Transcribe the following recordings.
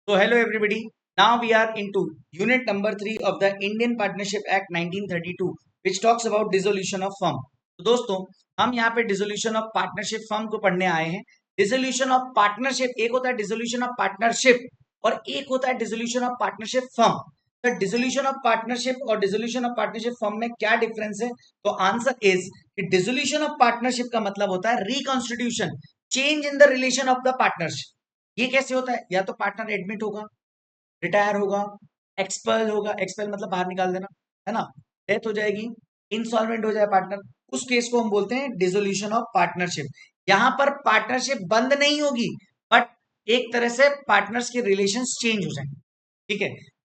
So hello everybody. Now we are into unit number 3 of the Indian Partnership Act 1932 which talks about dissolution of firm. तो दोस्तों हम यहाँ पे dissolution of partnership firm को पढ़ने आए हैं. Dissolution of partnership एक होता है dissolution of partnership और एक होता है dissolution of partnership firm. तो dissolution of partnership और dissolution of partnership firm में क्या डिफरेंस है? तो आंसर इज कि dissolution of partnership का मतलब होता है reconstitution, change in the relation of the partnership. ये कैसे होता है? या तो पार्टनर एडमिट होगा, रिटायर होगा, एक्सपेल होगा, एक्सपेल मतलब बाहर निकाल देना, है ना, डेथ हो जाएगी, इंसॉल्वेंट हो जाए पार्टनर, उस केस को हम बोलते हैं डिसोल्यूशन ऑफ पार्टनरशिप. यहां पर पार्टनरशिप बंद नहीं होगी बट एक तरह से पार्टनर्स के रिलेशंस चेंज हो जाएंगे. ठीक है,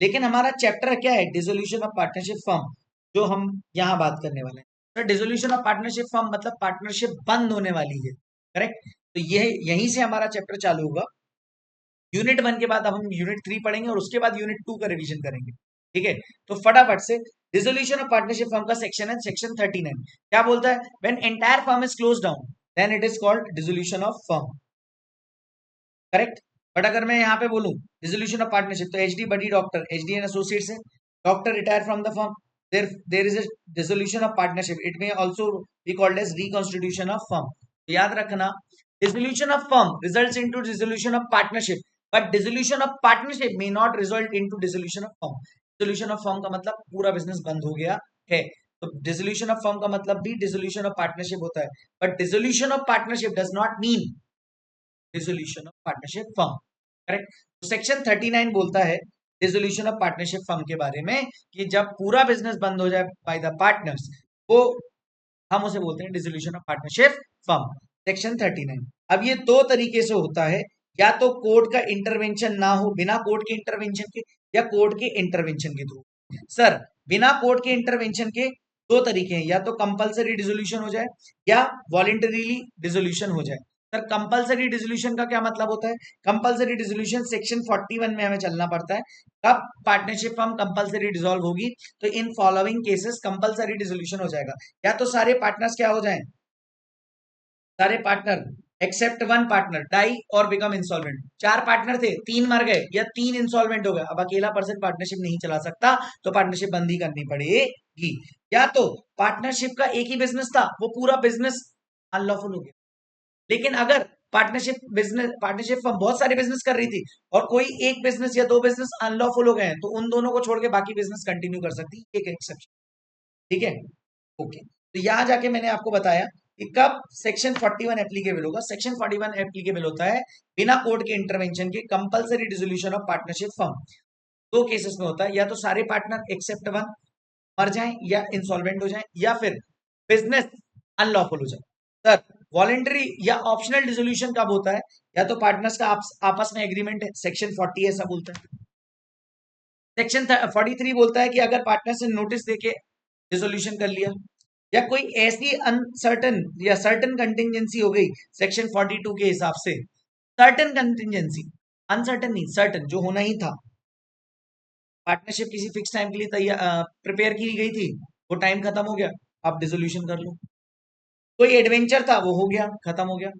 लेकिन हमारा चैप्टर क्या है? डिसोल्यूशन ऑफ पार्टनरशिप फर्म, जो हम यहाँ बात करने वाले हैं. तो डिसोल्यूशन ऑफ पार्टनरशिप फर्म मतलब पार्टनरशिप बंद होने वाली है. करेक्ट. तो ये यहीं से हमारा चैप्टर चालू होगा. यूनिट 1 के बाद अब हम यूनिट 3 पढ़ेंगे और उसके बाद यूनिट 2 का रिवीजन करेंगे. ठीक है, तो फटाफट से डिसोल्यूशन ऑफ पार्टनरशिप फर्म का सेक्शन है सेक्शन 39. क्या बोलता है? When entire firm is close down then it is called dissolution of firm. Correct. But अगर मैं यहाँ पे बोलूं डिसोल्यूशन ऑफ पार्टनरशिप, तो HD buddy doctor, HD and associates है, doctor retire from the firm, there is a dissolution of partnership. It may also be called as reconstitution of firm. याद रखना, dissolution of firm results into dissolution of partnership but dissolution of partnership may not result into dissolution of firm. Dissolution of firm का मतलब पूरा business बंद हो गया है. तो डिसोल्यूशन ऑफ फर्म का मतलब भी डिसोल्यूशन ऑफ पार्टनरशिप होता है. But dissolution of partnership does not mean dissolution of partnership firm. Correct. तो सेक्शन 39 बोलता है डिसोल्यूशन ऑफ पार्टनरशिप फर्म के बारे में कि जब पूरा बिजनेस बंद हो जाए बाय द पार्टनर्स, वो हम उसे बोलते हैं dissolution of partnership firm. Section 39. अब ये दो तरीके से होता है, या तो कोर्ट का इंटरवेंशन ना हो, बिना कोर्ट के इंटरवेंशन के, या कोर्ट के इंटरवेंशन के थ्रू. सर, बिना कोर्ट के इंटरवेंशन के दो तरीके हैं, या तो कंपलसरी डिसोल्यूशन हो जाए या वॉलेंटरीली डिसोल्यूशन हो जाए. सर, कंपलसरी डिसोल्यूशन का क्या मतलब होता है? कंपलसरी डिसोल्यूशन सेक्शन 41 में हमें चलना पड़ता है. कब पार्टनरशिप फर्म कंपलसरी डिसॉल्व होगी? तो in following cases compulsory dissolution हो जाएगा. या तो सारे पार्टनर्स क्या हो जाएं, सारे partner except one partner die और बिकम इंसॉल्वेंट. चार पार्टनर थे, तीन मर गए या तीन इंसॉल्वेंट हो गए, अब अकेला पर्सन पार्टनरशिप नहीं चला सकता, तो पार्टनरशिप बंद ही करनी पड़ेगी. या तो पार्टनरशिप का एक ही बिजनेस था, वो पूरा बिजनेस अनलॉफुल हो गया. लेकिन अगर पार्टनरशिप फर्म बहुत सारे बिजनेस कर रही थी और कोई एक बिजनेस या दो बिजनेस अनलॉफुल हो गए हैं, तो उन दोनों को छोड़ के बाकी बिजनेस कंटिन्यू कर सकती है. एक एक्सेप्शन. ठीक है, ओके. तो यहां जाके मैंने आपको बताया कि कब सेक्शन 41 एप्लीकेबल होगा. सेक्शन 41 एप्लीकेबल होता है बिना कोर्ट के इंटरवेंशन के compulsory dissolution of partnership firm. दो केसेस में होता है, या तो सारे पार्टनर एक्सेप्ट वन मर जाएं या इंसॉल्वेंट हो जाएं, या फिर बिजनेस अनलॉफुल हो जाए. सर, वॉलेंटरी या ऑप्शनल डिसोल्यूशन कब होता है? या तो पार्टनर्स का आपस में एग्रीमेंट है, सेक्शन 40 ऐसा बोलता है. सेक्शन 43 बोलता है कि अगर पार्टनर से नोटिस देके डिसोल्यूशन कर लिया, या कोई ऐसी अनसर्टन या सर्टन कंटिंजेंसी हो गई सेक्शन 42 के हिसाब से. सर्टन कंटिंजेंसी, अनसर्टन नहीं, सर्टन जो होना ही था. पार्टनरशिप किसी फिक्स टाइम के लिए तैयार प्रिपेयर की गई थी, वो टाइम खत्म हो गया, आप डिसोल्यूशन कर लो. कोई एडवेंचर था, वो हो गया, खत्म हो गया.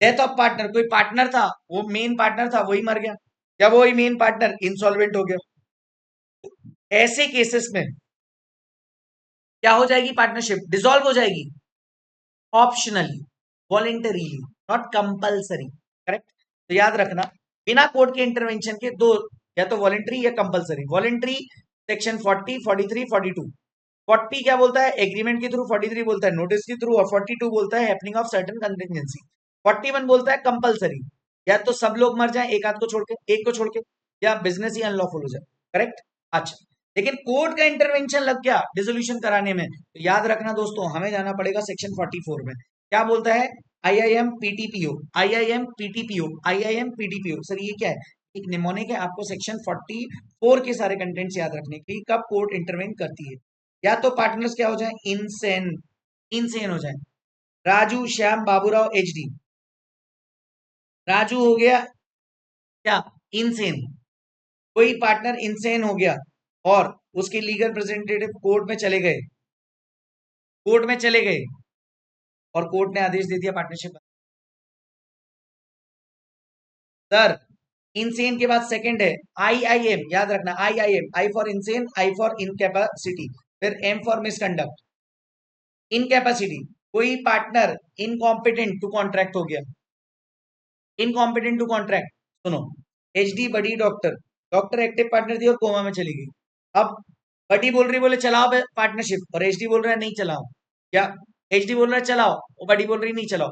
डेथ ऑफ पार्टनर, कोई पार्टनर था, वो मेन पार्टनर था, वही मर गया, या वही मेन पार्टनर इंसॉल्वेंट हो गया. ऐसे केसेस में क्या हो जाएगी? पार्टनरशिप डिसॉल्व हो जाएगी optionally, voluntarily, not compulsory. Correct. तो याद रखना, बिना कोर्ट के इंटरवेंशन के दो, या तो वॉलेंटरी या कंपलसरी. Voluntary section 40, 43, 42. 40 क्या बोलता है? एग्रीमेंट के थ्रू. 43 बोलता है नोटिस के थ्रू. और 42 बोलता है हैपनिंग ऑफ सर्टेन कंटिजेंसी. 41 बोलता है कंपलसरी, या तो सब लोग मर जाएं एक आध को छोड़ के, एक को छोड़ के, या बिजनेस ही अनलॉफुल हो जाए. करेक्ट. अच्छा, लेकिन कोर्ट का इंटरवेंशन लग गया डिसोल्यूशन कराने में, तो याद रखना दोस्तों, हमें जाना पड़ेगा सेक्शन 44 में. क्या बोलता है? IIM PTPO, IIM PTPO, IIM PTPO. Sir, ये क्या है? एक निमोनिक है. आपको सेक्शन 44 के सारे कंटेंट्स याद रखने के लिए, कब कोर्ट इंटरवेन करती है. या तो पार्टनर्स क्या हो जाए? इनसेन, इनसेन हो जाए. राजू, श्याम, बाबूराव, एचडी. राजू हो गया क्या? इनसेन. कोई पार्टनर इनसेन हो गया और उसके लीगल रिप्रेजेंटेटिव कोर्ट में चले गए, कोर्ट में चले गए और कोर्ट ने आदेश दे दिया पार्टनरशिप. सर, इंसेन के बाद सेकंड है IIM, याद रखना IIM, I for insane, I for incapacity, फिर M फॉर मिसकंडक्ट। इनकैपेसिटी, कोई पार्टनर इनकॉम्पिटेंट टू कॉन्ट्रैक्ट हो गया, इनकॉम्पिटेंट टू कॉन्ट्रैक्ट। सुनो, HD बड़ी डॉक्टर, डॉक्टर एक्टिव पार्टनर थी और कोमा में चली गई। अब बड़ी बोल रही, बोले चलाओ पार्टनरशिप, और HD बोल रहा है नहीं चलाओ। क्या? HD बोल रहा है चलाओ और बड़ी बोल रही नहीं चलाओ।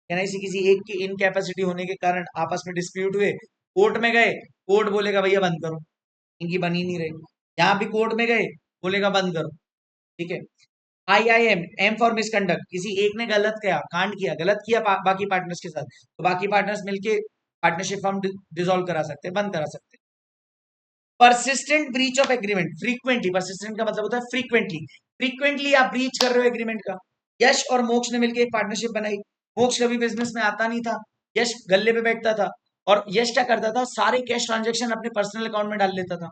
कहना किसी एक की इनकैपेसिटी होने के कारण आपस में डिस्प्यूट हुए, कोर्ट में गए, कोर्ट बोलेगा भैया बंद करो, इनकी बनी नहीं रही। यहाँ भी कोर्ट में गए, बोलेगा बंद करो। ठीक है। IIM, M फॉर मिसकंडक्ट, किसी एक ने गलत किया, कांड किया, गलत किया बाकी पार्टनर्स के साथ, तो बाकी पार्टनर्स मिलके पार्टनरशिप फॉर्म डिसॉल्व करा सकते हैं, बंद करा सकते हैं। Persistent breach of agreement, frequently, persistent का मतलब होता है फ्रीक्वेंटली, फ्रीक्वेंटली आप ब्रीच कर रहे हो एग्रीमेंट का। यश और मोक्ष ने मिलकर एक पार्टनरशिप बनाई। मोक्ष कभी बिजनेस में आता नहीं था, यश गल्ले पे बैठता था, और यश क्या करता था, सारे कैश ट्रांजेक्शन अपने पर्सनल अकाउंट में डाल लेता था,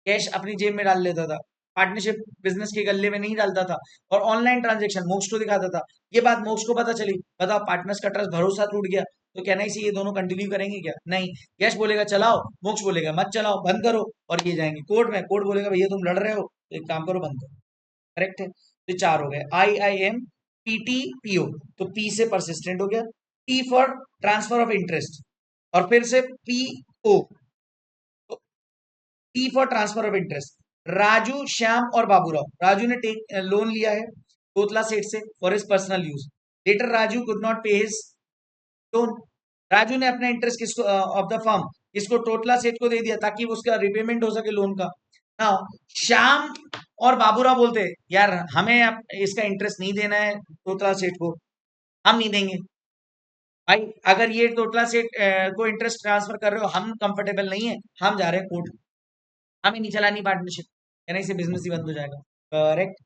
कैश अपनी जेब में डाल लेता था, पार्टनरशिप बिजनेस के गल्ले में नहीं डालता था, और ऑनलाइन ट्रांजेक्शन मोक्ष को दिखाता था। ये बात मोक्ष को पता चली, बताओ पार्टनर्स का ट्रस्ट, भरोसा टूट गया, तो कहना ही ये दोनों कंटिन्यू करेंगे क्या? नहीं। यश बोलेगा चलाओ, मोक्ष बोलेगा मत चलाओ, बंद करो, और ये जाएंगे कोर्ट में, कोर्ट बोलेगा भैया तुम लड़ रहे हो तो एक काम करो, बंद करो। करेक्ट है, तो चार हो गए, IIM, PT, PO। तो P से परसिस्टेंट हो गया, T for transfer of interest, और फिर से PO, T for transfer of interest. Raju, Shyam और बाबूराव, राजू ने टेक लोन लिया है तोतला सेठ से for his personal use. Later Raju could not pay his loan, Raju ने अपना इंटरेस्ट किसको ऑफ द फर्म किसको, टोटला सेठ को दे दिया ताकि उसका रिपेमेंट हो सके लोन का। ना, श्याम और बाबूराव बोलते यार हमें अब इसका इंटरेस्ट नहीं देना है टोटला सेठ को, हम नहीं देंगे भाई, अगर ये टोटला सेठ को इंटरेस्ट ट्रांसफर कर रहे हो, हम कंफर्टेबल नहीं है, हम जा रहे हैं कोर्ट, हमें नहीं चलानी पार्टनरशिप, कहने से बिजनेस ही बंद हो जाएगा। Correct,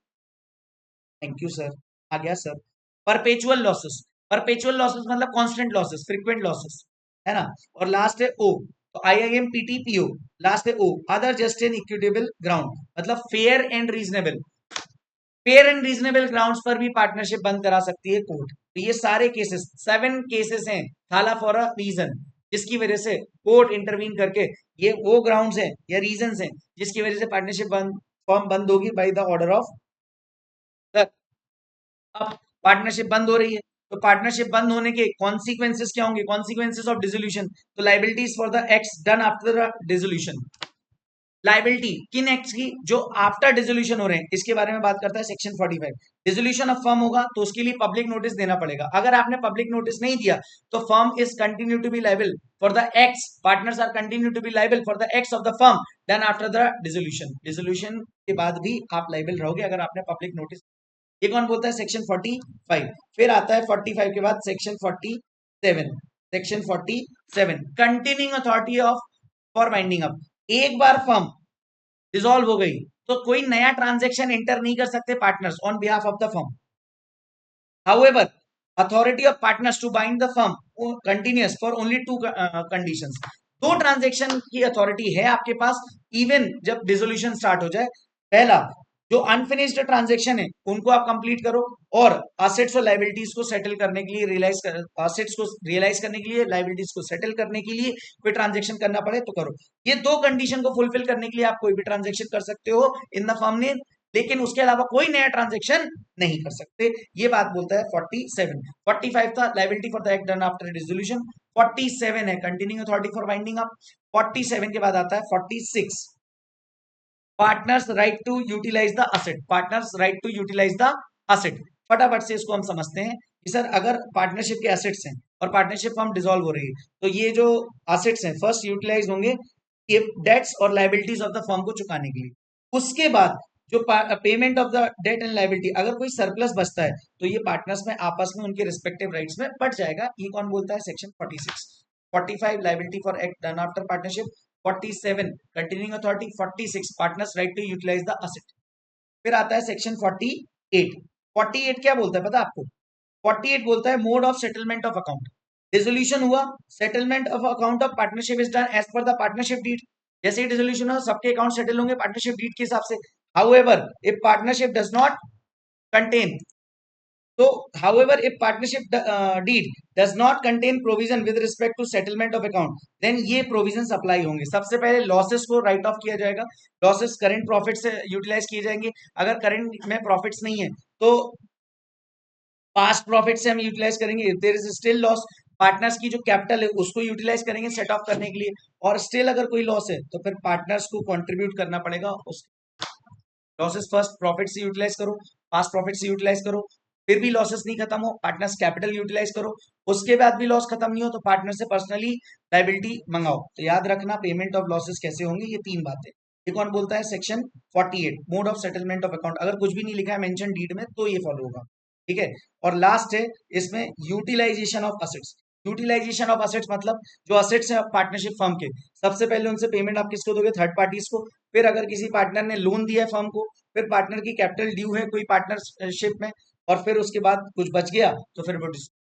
thank you sir. आ गया sir. Perpetual losses, perpetual losses मतलब कांस्टेंट लॉसेस, फ्रीक्वेंट लॉसेस, है ना। और लास्ट है O, तो IIM, PT, PO, लास्ट है O, other just and equitable ground, मतलब fair and reasonable, fair and reasonable grounds पर भी पार्टनरशिप बंद करा सकती है कोर्ट। तो ये सारे केसेस, 7 केसेस हैं, थाला फॉर अ रीजन, जिसकी वजह से कोर्ट इंटरवीन करके, ये वो ग्राउंड्स हैं या रीजंस हैं जिसकी वजह से पार्टनरशिप बंद, फॉर्म बंद होगी बाय द ऑर्डर ऑफ। अब पार्टनरशिप बंद हो रही है, तो पार्टनरशिप बंद होने के कॉन्सिक्वेंसेस क्या होंगे, कॉन्सिक्वेंसेस ऑफ डिसोल्यूशन, तो liabilities for the acts done after the dissolution. Liability किन एक्ट्स की, जो आफ्टर डिसोल्यूशन हो रहे हैं, इसके बारे में बात करता है सेक्शन 45। डिसोल्यूशन ऑफ फर्म होगा तो उसके लिए पब्लिक नोटिस देना पड़ेगा, अगर आपने पब्लिक नोटिस नहीं दिया तो firm is continue to be liable for the acts, partners are continue to be liable for the acts of the firm then after the dissolution, dissolution के बाद भी आप लाइबल रहोगे अगर आपने पब्लिक नोटिस। ये कौन बोलता है, सेक्शन 45। फिर आता है 45 के बाद section 47, section 47 continuing authority of for winding up. एक बार फर्म डिसॉल्व हो गई तो कोई नया ट्रांजेक्शन एंटर नहीं कर सकते partners on behalf of the firm. However authority of partners to bind the firm continuous for only 2 conditions. दो ट्रांजेक्शन की अथॉरिटी है आपके पास इवन जब डिसोल्यूशन स्टार्ट हो जाए। पहला, जो अनफिनिश्ड ट्रांजेक्शन है उनको आप कंप्लीट करो, और असेट्स और लाइबिलिटीज को सेटल करने के लिए असेट्स को रियलाइज करने के लिए, लाइबिलिटीज को सेटल करने के लिए कोई ट्रांजेक्शन करना पड़े तो करो। ये दो कंडीशन को फुलफिल करने के लिए आप कोई भी ट्रांजेक्शन कर सकते हो इन द फर्म नेम, लेकिन उसके अलावा कोई नया ट्रांजेक्शन नहीं कर सकते। ये बात बोलता है 47। 45 था liability for the act done after dissolution, 47 है continuing authority for winding up, 47 के बाद आता है 46, partners right to utilise the asset, partners right to utilise the asset. फटाफट से इसको हम समझते हैं कि सर अगर पार्टनरशिप के असेट्स हैं और पार्टनरशिप फर्म डिसॉल्व हो रही है तो ये जो असेट्स हैं फर्स्ट यूटिलाइज होंगे ये डेट्स और लाइबिलिटीज ऑफ द फर्म को चुकाने के लिए। उसके बाद जो payment of the debt and liability, अगर कोई सरप्लस बचता है तो ये पार्टनर्स में आपस में उनके रिस्पेक्टिव राइट्स में बट जाएगा। ये कौन बोलता है, section 46। 45 liability for act done after partnership, 47 continuing authority, 46 partners right to utilise the asset. फिर आता है सेक्शन 48। 48 क्या बोलता है पता है आपको, 48 बोलता है mode of settlement of account. Dissolution हुआ, settlement of account of partnership is done as per the partnership deed. जैसे ही डिसोल्यूशन हो सबके अकाउंट सेटल होंगे पार्टनरशिप डीड के हिसाब से। However if partnership does not contain तो however if partnership deed does not contain provision with respect to settlement of account then ये provisions apply होंगे। सबसे पहले losses को write off किया जाएगा, losses current profit से utilize किए जाएंगे। अगर current में profits नहीं है तो पास्ट प्रॉफिट से हम यूटिलाइज करेंगे। If there is still loss, partners की जो कैपिटल है उसको यूटिलाइज करेंगे सेट ऑफ करने के लिए, और स्टिल अगर कोई लॉस है तो फिर पार्टनर्स को कंट्रीब्यूट करना पड़ेगा उस लॉसेस। फर्स्ट प्रॉफिट से यूटिलाइज करो, पास्ट प्रॉफिट से यूटिलाइज करो, फिर भी लॉसेस नहीं खत्म हो पार्टनर्स कैपिटल यूटिलाइज करो, उसके बाद भी लॉस खत्म नहीं हो तो पार्टनर से पर्सनली लाइबिलिटी मंगाओ। तो याद रखना पेमेंट ऑफ लॉसेस कैसे होंगे, ये तीन बातें। ये कौन बोलता है? Section 48 mode of settlement of account. अगर कुछ भी नहीं लिखा है मेंशन डीड में तो ये फॉलो होगा, ठीक है। और लास्ट है इसमें utilisation of assets. Utilisation of assets मतलब जो असेट्स हैं पार्टनरशिप फर्म के, सबसे पहले उनसे पेमेंट आप किसको दोगे? थर्ड पार्टीज को। फिर अगर किसी पार्टनर ने लोन दिया है फर्म को, फिर पार्टनर की कैपिटल ड्यू है कोई पार्टनरशिप में, और फिर उसके बाद कुछ बच गया तो फिर वो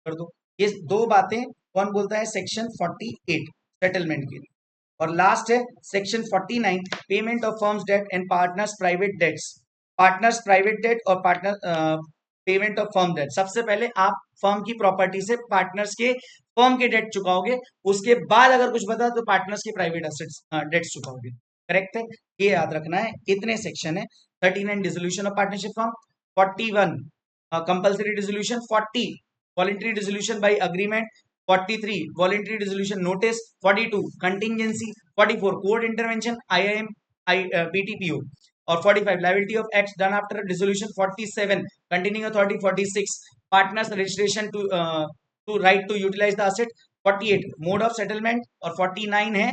कर दो। ये दो बातें कौन बोलता है? सेक्शन 48 सेटलमेंट के लिए। और लास्ट है section 49 payment of firm's debt and partners private debts. Partners private debt और partner payment of firm debt. सबसे पहले आप फर्म की प्रॉपर्टी से पार्टनर्स के फर्म के डेट चुकाओगे, उसके बाद अगर कुछ बता तो पार्टनर्स के प्राइवेट असेट्स डेट्स चुकाओगे। करेक्ट है, ये याद रखना है। इतने सेक्शन है। 39 dissolution of partnership firm, 41 compulsory dissolution, 40 voluntary dissolution by agreement, 43 voluntary dissolution notice, 42 contingency, 44 court intervention IIM PTPO, और 45 liability of acts done after dissolution, 47 continuing authority, 46 partners registration to right to utilize the asset, 48 mode of settlement, और 49 है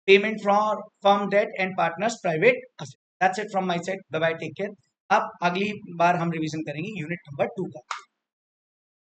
payment from firm debt and partners private asset। That's it from my side, bye bye, take care. अब अगली बार हम revision करेंगे unit number 2 का।